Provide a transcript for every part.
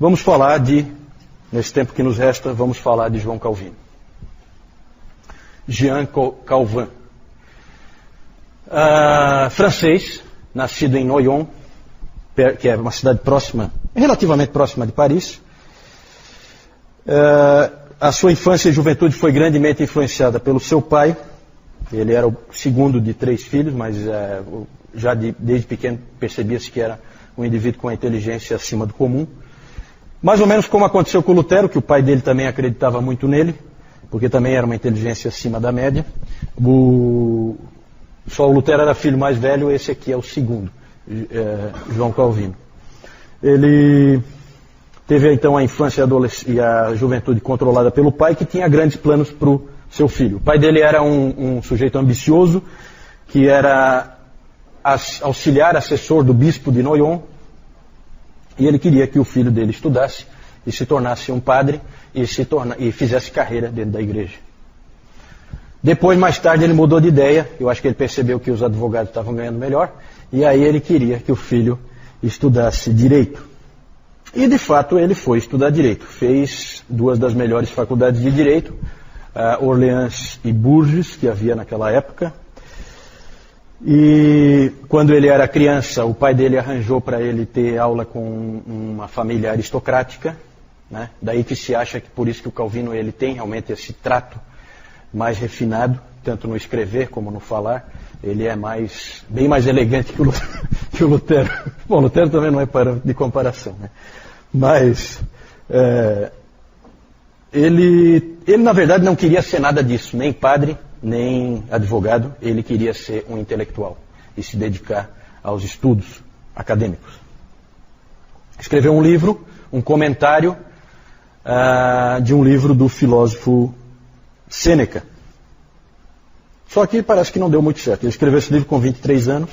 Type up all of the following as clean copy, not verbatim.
Vamos falar nesse tempo que nos resta, vamos falar de João Calvino. Jean Calvin. Francês, nascido em Noyon, que é uma cidade próxima, relativamente próxima de Paris. A sua infância e juventude foi grandemente influenciada pelo seu pai. Ele era o segundo de 3 filhos, mas já desde pequeno percebia-se que era um indivíduo com a inteligência acima do comum. Mais ou menos como aconteceu com Lutero, que o pai dele também acreditava muito nele, porque também era uma inteligência acima da média. Só o Lutero era filho mais velho, esse aqui é o segundo, João Calvino. Ele teve então a infância e a juventude controlada pelo pai, que tinha grandes planos para o seu filho. O pai dele era um sujeito ambicioso, que era auxiliar, assessor do bispo de Noyon, e ele queria que o filho dele estudasse e se tornasse um padre e fizesse carreira dentro da igreja. Depois, mais tarde, ele mudou de ideia. Eu acho que ele percebeu que os advogados estavam ganhando melhor, e aí ele queria que o filho estudasse direito. E, de fato, ele foi estudar direito. Fez 2 das melhores faculdades de direito, Orleans e Bourges, que havia naquela época. E quando ele era criança, o pai dele arranjou para ele ter aula com uma família aristocrática, né? Daí que se acha que por isso que o Calvino ele tem realmente esse trato mais refinado, tanto no escrever como no falar. Ele é bem mais elegante que o Lutero. Bom, o Lutero também não é de comparação, né? Mas ele na verdade não queria ser nada disso, nem padre, nem advogado. Ele queria ser um intelectual e se dedicar aos estudos acadêmicos. Escreveu um livro, um comentário de um livro do filósofo Sêneca. Só que parece que não deu muito certo. Ele escreveu esse livro com 23 anos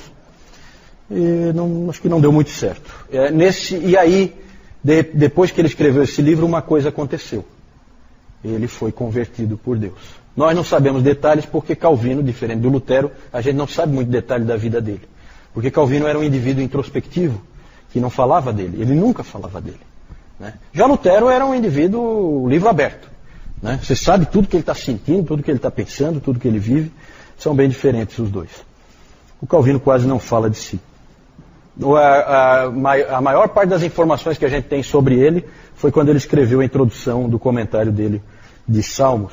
e acho que não deu muito certo. E aí, depois que ele escreveu esse livro, uma coisa aconteceu. Ele foi convertido por Deus. Nós não sabemos detalhes porque Calvino, diferente do Lutero, a gente não sabe muito detalhe da vida dele. Porque Calvino era um indivíduo introspectivo, que não falava dele. Ele nunca falava dele, né? Já Lutero era um indivíduo livro aberto, né? Você sabe tudo que ele está sentindo, tudo que ele está pensando, tudo que ele vive. São bem diferentes os dois. O Calvino quase não fala de si. A maior parte das informações que a gente tem sobre ele foi quando ele escreveu a introdução do comentário dele de Salmos.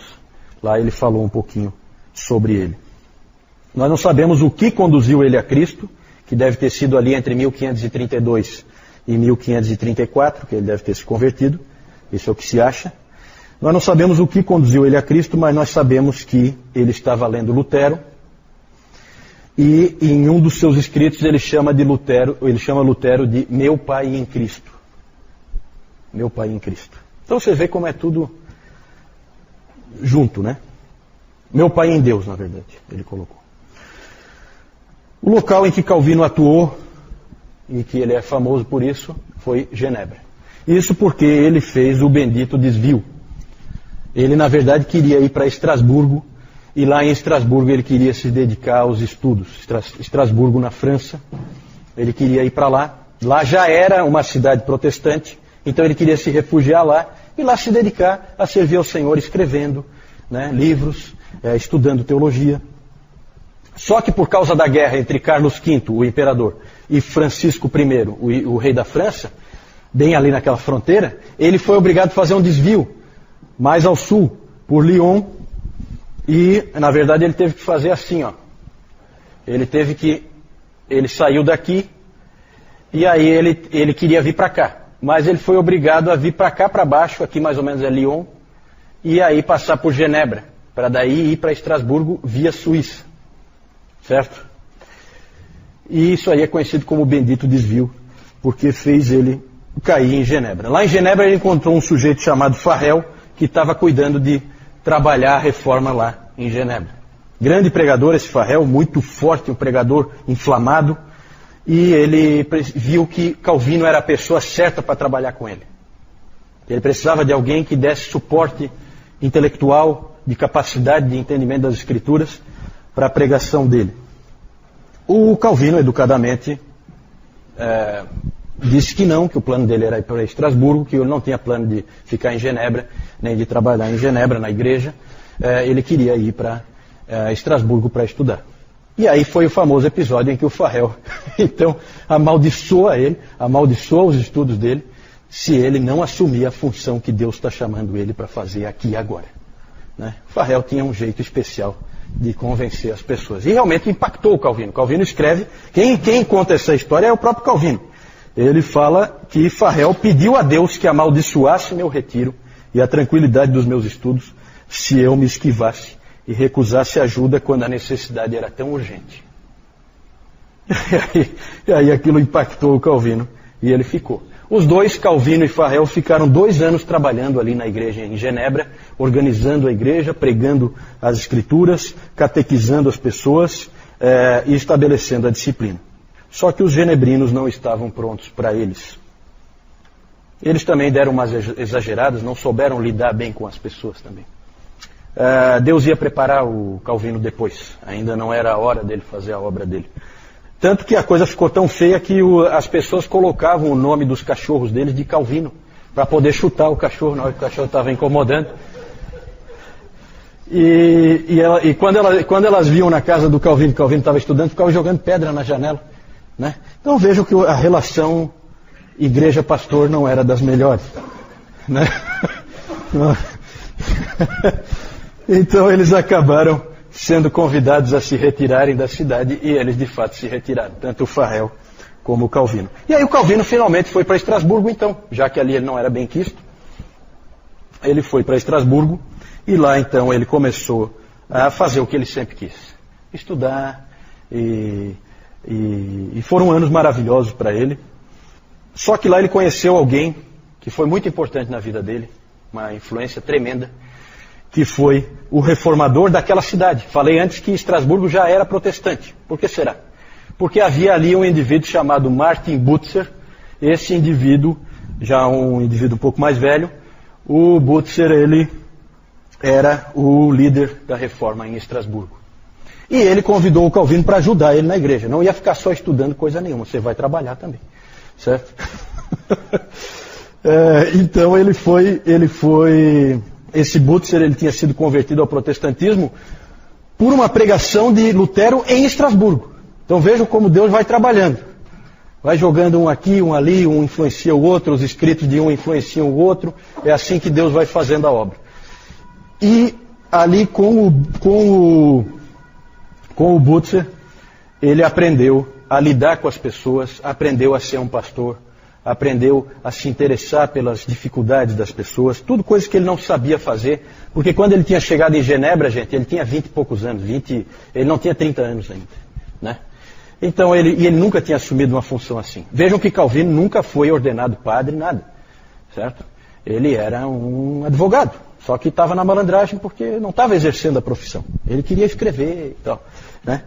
Lá ele falou um pouquinho sobre ele. Nós não sabemos o que conduziu ele a Cristo, que deve ter sido ali entre 1532 e 1534, que ele deve ter se convertido. Isso é o que se acha. Nós não sabemos o que conduziu ele a Cristo, mas nós sabemos que ele estava lendo Lutero. E em um dos seus escritos ele chama Lutero de meu pai em Cristo. Meu pai em Cristo. Então você vê como é tudo junto, né? Meu pai em Deus, na verdade, ele colocou. O local em que Calvino atuou, e que ele é famoso por isso, foi Genebra. Isso porque ele fez o bendito desvio. Ele, na verdade, queria ir para Estrasburgo, e lá em Estrasburgo ele queria se dedicar aos estudos. Estrasburgo, na França, ele queria ir para lá. Lá já era uma cidade protestante, então ele queria se refugiar lá e lá se dedicar a servir ao Senhor escrevendo, né, livros, estudando teologia. Só que por causa da guerra entre Carlos V, o imperador, e Francisco I, o rei da França, bem ali naquela fronteira, ele foi obrigado a fazer um desvio mais ao sul, por Lyon. E, na verdade, ele teve que fazer assim, ó. Ele saiu daqui e aí ele queria vir para cá. Mas ele foi obrigado a vir para cá, para baixo, aqui mais ou menos é Lyon, e aí passar por Genebra, para daí ir para Estrasburgo via Suíça. Certo? E isso aí é conhecido como o bendito desvio, porque fez ele cair em Genebra. Lá em Genebra ele encontrou um sujeito chamado Farel, que estava cuidando de trabalhar a reforma lá em Genebra. Grande pregador esse Farel, muito forte, um pregador inflamado, e ele viu que Calvino era a pessoa certa para trabalhar com ele. Ele precisava de alguém que desse suporte intelectual, de capacidade de entendimento das Escrituras, para a pregação dele. O Calvino, educadamente, disse que não, que o plano dele era ir para Estrasburgo, que ele não tinha plano de ficar em Genebra, nem de trabalhar em Genebra, na igreja. Ele queria ir para Estrasburgo para estudar. E aí foi o famoso episódio em que o Farrell, então, amaldiçoa ele, amaldiçoa os estudos dele, se ele não assumir a função que Deus está chamando ele para fazer aqui e agora. Né? O Farrell tinha um jeito especial de convencer as pessoas. E realmente impactou o Calvino. Calvino escreve, quem conta essa história é o próprio Calvino. Ele fala que Farrell pediu a Deus que amaldiçoasse meu retiro e a tranquilidade dos meus estudos se eu me esquivasse e recusasse ajuda quando a necessidade era tão urgente. E aí aquilo impactou o Calvino e ele ficou. Os dois, Calvino e Farrell, ficaram 2 anos trabalhando ali na igreja em Genebra, organizando a igreja, pregando as escrituras, catequizando as pessoas e estabelecendo a disciplina. Só que os genebrinos não estavam prontos para eles. Eles também deram umas exageradas, não souberam lidar bem com as pessoas também. Deus ia preparar o Calvino depois, ainda não era a hora dele fazer a obra dele. Tanto que a coisa ficou tão feia que as pessoas colocavam o nome dos cachorros deles de Calvino, para poder chutar o cachorro na hora que o cachorro estava incomodando. E quando elas viam na casa do Calvino, que o Calvino estava estudando, ficavam jogando pedra na janela. Né? Então vejam que a relação igreja-pastor não era das melhores. Né? Então eles acabaram sendo convidados a se retirarem da cidade, e eles de fato se retiraram, tanto o Farrell como o Calvino. E aí o Calvino finalmente foi para Estrasburgo então, já que ali ele não era bem quisto. Ele foi para Estrasburgo, e lá então ele começou a fazer o que ele sempre quis. Estudar, e foram anos maravilhosos para ele. Só que lá ele conheceu alguém que foi muito importante na vida dele, uma influência tremenda, que foi o reformador daquela cidade. Falei antes que Estrasburgo já era protestante. Por que será? Porque havia ali um indivíduo chamado Martin Butzer. Esse indivíduo, já um indivíduo um pouco mais velho, o Butzer, ele era o líder da reforma em Estrasburgo. E ele convidou o Calvino para ajudar ele na igreja. Não ia ficar só estudando coisa nenhuma, você vai trabalhar também. Certo? Então esse Butzer, ele tinha sido convertido ao protestantismo por uma pregação de Lutero em Estrasburgo. Então vejam como Deus vai trabalhando. Vai jogando um aqui, um ali, um influencia o outro, os escritos de um influenciam o outro. É assim que Deus vai fazendo a obra. E ali com o Butzer, ele aprendeu a lidar com as pessoas, aprendeu a ser um pastor, aprendeu a se interessar pelas dificuldades das pessoas, tudo coisas que ele não sabia fazer, porque quando ele tinha chegado em Genebra, gente, ele tinha 20 e poucos anos, ele não tinha 30 anos ainda, né? Então ele nunca tinha assumido uma função assim. Vejam que Calvino nunca foi ordenado padre, nada, certo? Ele era um advogado, só que estava na malandragem porque não estava exercendo a profissão. Ele queria escrever e tal, né?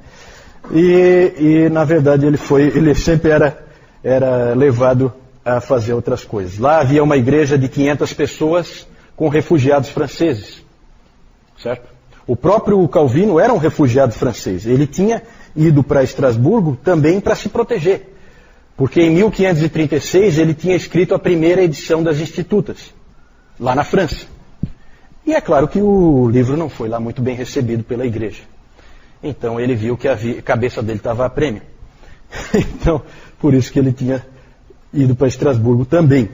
E na verdade ele sempre era levado a fazer outras coisas. Lá havia uma igreja de 500 pessoas com refugiados franceses, certo? O próprio Calvino era um refugiado francês. Ele tinha ido para Estrasburgo também para se proteger, porque em 1536 ele tinha escrito a primeira edição das Institutas, lá na França. E é claro que o livro não foi lá muito bem recebido pela igreja. Então ele viu que a cabeça dele estava a prêmio. Então, por isso que ele tinha ido para Estrasburgo também.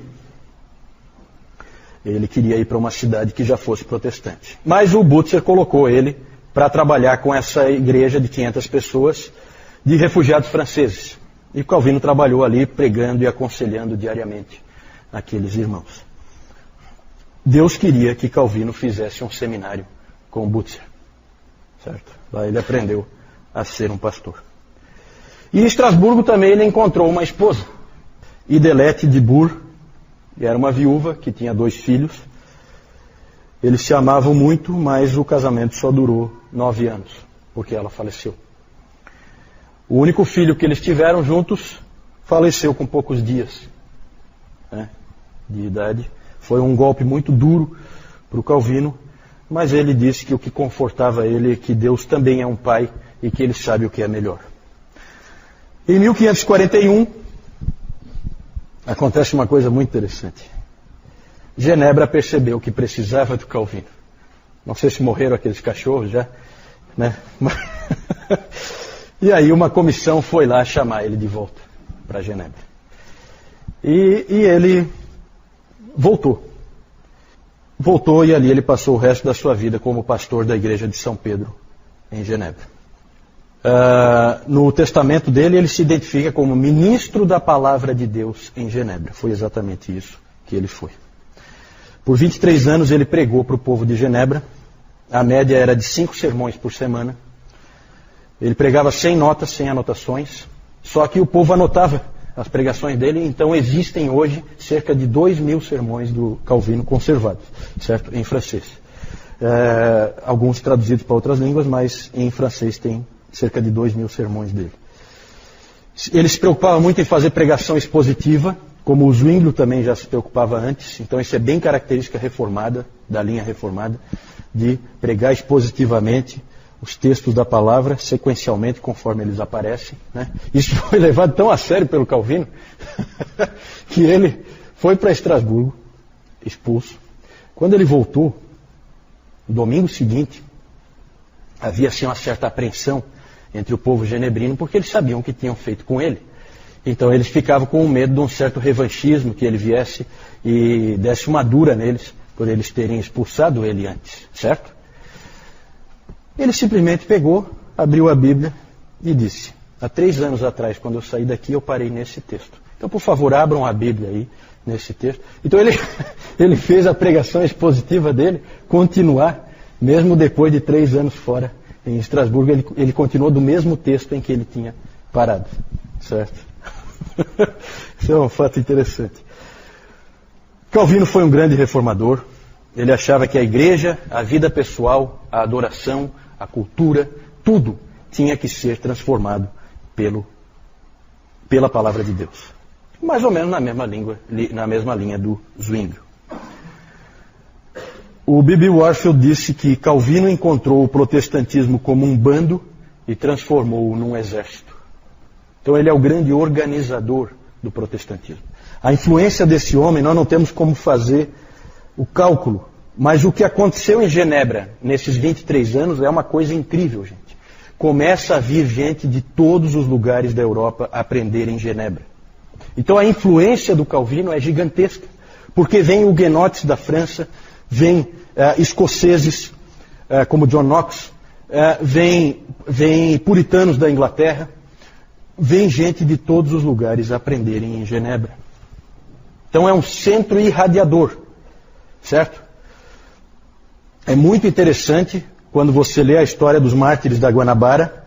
Ele queria ir para uma cidade que já fosse protestante. Mas o Butzer colocou ele para trabalhar com essa igreja de 500 pessoas de refugiados franceses. E o Calvino trabalhou ali pregando e aconselhando diariamente aqueles irmãos. Deus queria que Calvino fizesse um seminário com o Butzer, certo? Lá ele aprendeu a ser um pastor. E em Estrasburgo também ele encontrou uma esposa, Idelete de Bur, que era uma viúva que tinha 2 filhos. Eles se amavam muito, mas o casamento só durou 9 anos, porque ela faleceu. O único filho que eles tiveram juntos faleceu com poucos dias, né, de idade. Foi um golpe muito duro para o Calvino, mas ele disse que o que confortava ele é que Deus também é um pai e que ele sabe o que é melhor. Em 1541, acontece uma coisa muito interessante. Genebra percebeu que precisava do Calvino. Não sei se morreram aqueles cachorros já, né? E aí uma comissão foi lá chamar ele de volta para Genebra. E ele voltou. Voltou e ali ele passou o resto da sua vida como pastor da igreja de São Pedro, em Genebra. No testamento dele, ele se identifica como ministro da palavra de Deus em Genebra. Foi exatamente isso que ele foi. Por 23 anos ele pregou para o povo de Genebra. A média era de 5 sermões por semana. Ele pregava sem notas, sem anotações. Só que o povo anotava as pregações dele. Então existem hoje cerca de 2.000 sermões do Calvino conservados, certo? Em francês. Alguns traduzidos para outras línguas, mas em francês tem cerca de 2.000 sermões dele. Ele se preocupava muito em fazer pregação expositiva, como o Zwinglio também já se preocupava antes. Então isso é bem característica reformada, da linha reformada, de pregar expositivamente os textos da palavra, sequencialmente, conforme eles aparecem, né? Isso foi levado tão a sério pelo Calvino, que ele foi para Estrasburgo, expulso. Quando ele voltou, no domingo seguinte, havia assim uma certa apreensão entre o povo genebrino, porque eles sabiam o que tinham feito com ele. Então eles ficavam com medo de um certo revanchismo, que ele viesse e desse uma dura neles, por eles terem expulsado ele antes, certo? Ele simplesmente pegou, abriu a Bíblia e disse: há 3 anos atrás, quando eu saí daqui, eu parei nesse texto. Então, por favor, abram a Bíblia aí, nesse texto. Então ele fez a pregação expositiva dele continuar, mesmo depois de 3 anos fora em Estrasburgo, ele continuou do mesmo texto em que ele tinha parado, certo? Isso é um fato interessante. Calvino foi um grande reformador. Ele achava que a igreja, a vida pessoal, a adoração, a cultura, tudo tinha que ser transformado pela palavra de Deus. Mais ou menos na mesma linha do Zwinglio. O B.B. Warfield disse que Calvino encontrou o protestantismo como um bando e transformou-o num exército. Então ele é o grande organizador do protestantismo. A influência desse homem, nós não temos como fazer o cálculo, mas o que aconteceu em Genebra nesses 23 anos é uma coisa incrível, gente. Começa a vir gente de todos os lugares da Europa aprender em Genebra. Então a influência do Calvino é gigantesca, porque vem huguenotes da França, vem escoceses como John Knox, vem puritanos da Inglaterra, vem gente de todos os lugares aprenderem em Genebra. Então é um centro irradiador, certo? É muito interessante quando você lê a história dos mártires da Guanabara,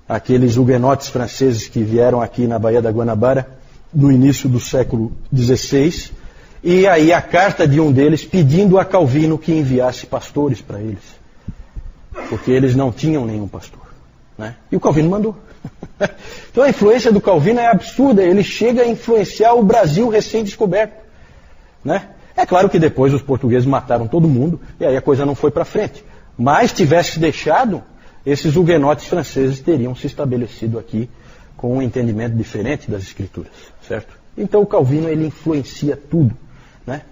aqueles huguenotes franceses que vieram aqui na Baía da Guanabara no início do século XVI, e aí a carta de um deles pedindo a Calvino que enviasse pastores para eles, porque eles não tinham nenhum pastor, né? E o Calvino mandou. Então a influência do Calvino é absurda, ele chega a influenciar o Brasil recém-descoberto, né? É claro que depois os portugueses mataram todo mundo e aí a coisa não foi para frente. Mas tivesse deixado, esses huguenotes franceses teriam se estabelecido aqui com um entendimento diferente das escrituras, certo? Então o Calvino ele influencia tudo, né?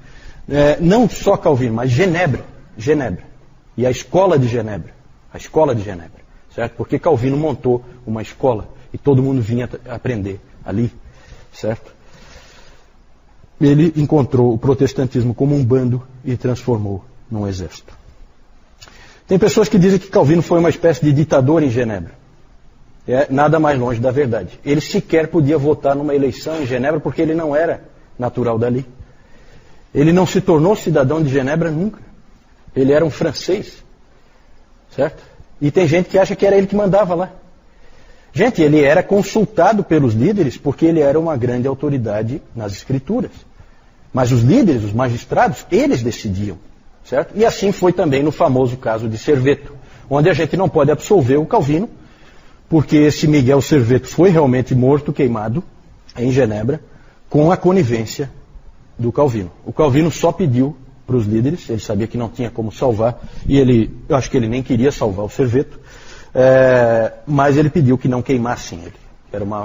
Não só Calvino, mas Genebra e a escola de Genebra, certo? Porque Calvino montou uma escola e todo mundo vinha aprender ali, certo? Ele encontrou o protestantismo como um bando e transformou num exército. Tem pessoas que dizem que Calvino foi uma espécie de ditador em Genebra. É nada mais longe da verdade. Ele sequer podia votar numa eleição em Genebra porque ele não era natural dali. Ele não se tornou cidadão de Genebra nunca. Ele era um francês, certo? E tem gente que acha que era ele que mandava lá. Gente, ele era consultado pelos líderes porque ele era uma grande autoridade nas escrituras. Mas os líderes, os magistrados, eles decidiam, certo? E assim foi também no famoso caso de Serveto, onde a gente não pode absolver o Calvino, porque esse Miguel Serveto foi realmente morto, queimado, em Genebra, com a conivência do Calvino. O Calvino só pediu para os líderes, ele sabia que não tinha como salvar, e eu acho que ele nem queria salvar o Serveto, mas ele pediu que não queimassem ele.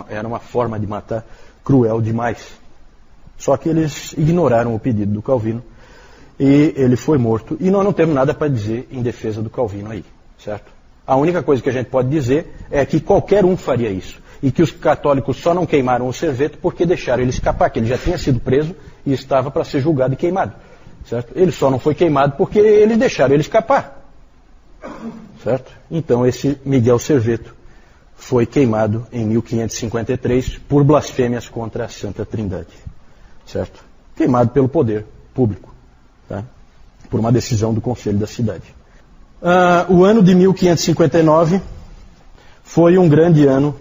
Era uma forma de matar cruel demais. Só que eles ignoraram o pedido do Calvino e ele foi morto. E nós não temos nada para dizer em defesa do Calvino aí, certo? A única coisa que a gente pode dizer é que qualquer um faria isso. E que os católicos só não queimaram o Serveto porque deixaram ele escapar, que ele já tinha sido preso e estava para ser julgado e queimado. Certo? Ele só não foi queimado porque eles deixaram ele escapar. Certo? Então esse Miguel Serveto foi queimado em 1553 por blasfêmias contra a Santa Trindade. Certo? Queimado pelo poder público. Tá? Por uma decisão do Conselho da cidade. O ano de 1559 foi um grande ano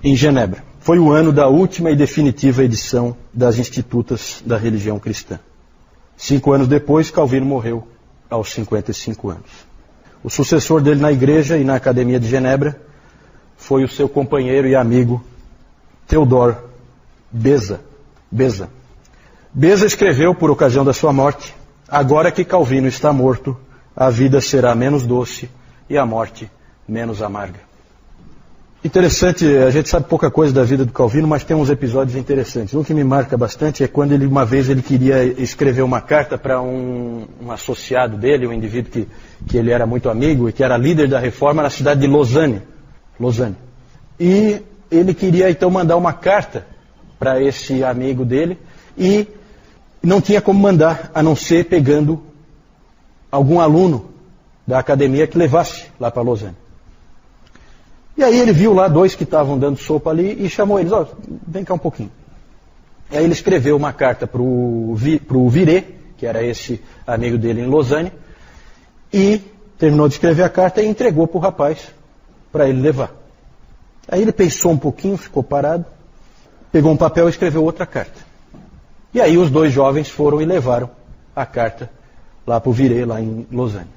em Genebra. Foi o ano da última e definitiva edição das Institutas da Religião Cristã. 5 anos depois, Calvino morreu aos 55 anos. O sucessor dele na igreja e na Academia de Genebra foi o seu companheiro e amigo Theodor Beza. Beza escreveu, por ocasião da sua morte: agora que Calvino está morto, a vida será menos doce e a morte menos amarga. Interessante, a gente sabe pouca coisa da vida do Calvino, mas tem uns episódios interessantes. Um que me marca bastante é quando uma vez ele queria escrever uma carta para um associado dele, um indivíduo que ele era muito amigo e que era líder da reforma na cidade de Lausanne. E ele queria então mandar uma carta para esse amigo dele e não tinha como mandar, a não ser pegando algum aluno da academia que levasse lá para Lausanne. E aí ele viu lá 2 que estavam dando sopa ali e chamou eles: vem cá um pouquinho. E aí ele escreveu uma carta para o Viré, que era esse amigo dele em Lausanne, e terminou de escrever a carta e entregou para o rapaz, para ele levar. Aí ele pensou um pouquinho, ficou parado, pegou um papel e escreveu outra carta. E aí os 2 jovens foram e levaram a carta lá para o Viré, lá em Lausanne.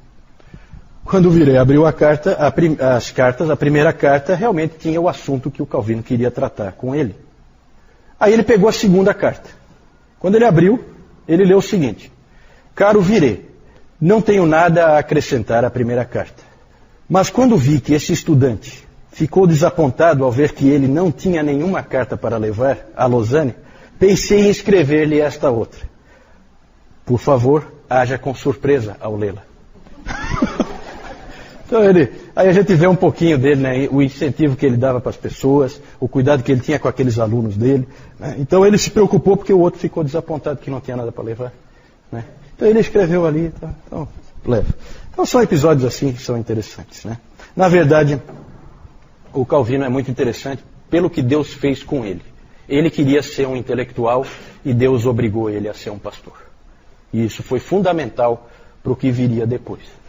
Quando o Viré abriu a carta, a primeira carta realmente tinha o assunto que o Calvino queria tratar com ele. Aí ele pegou a segunda carta. Quando ele abriu, ele leu o seguinte: caro Viré, não tenho nada a acrescentar à primeira carta. Mas quando vi que esse estudante ficou desapontado ao ver que ele não tinha nenhuma carta para levar a Lausanne, pensei em escrever-lhe esta outra. Por favor, haja com surpresa ao lê-la. Então aí a gente vê um pouquinho dele, né, o incentivo que ele dava para as pessoas, o cuidado que ele tinha com aqueles alunos dele. Né? Então ele se preocupou porque o outro ficou desapontado que não tinha nada para levar. Né? Então ele escreveu ali, tá? Então leva. Então são episódios assim que são interessantes. Né? Na verdade, o Calvino é muito interessante pelo que Deus fez com ele. Ele queria ser um intelectual e Deus obrigou ele a ser um pastor. E isso foi fundamental para o que viria depois.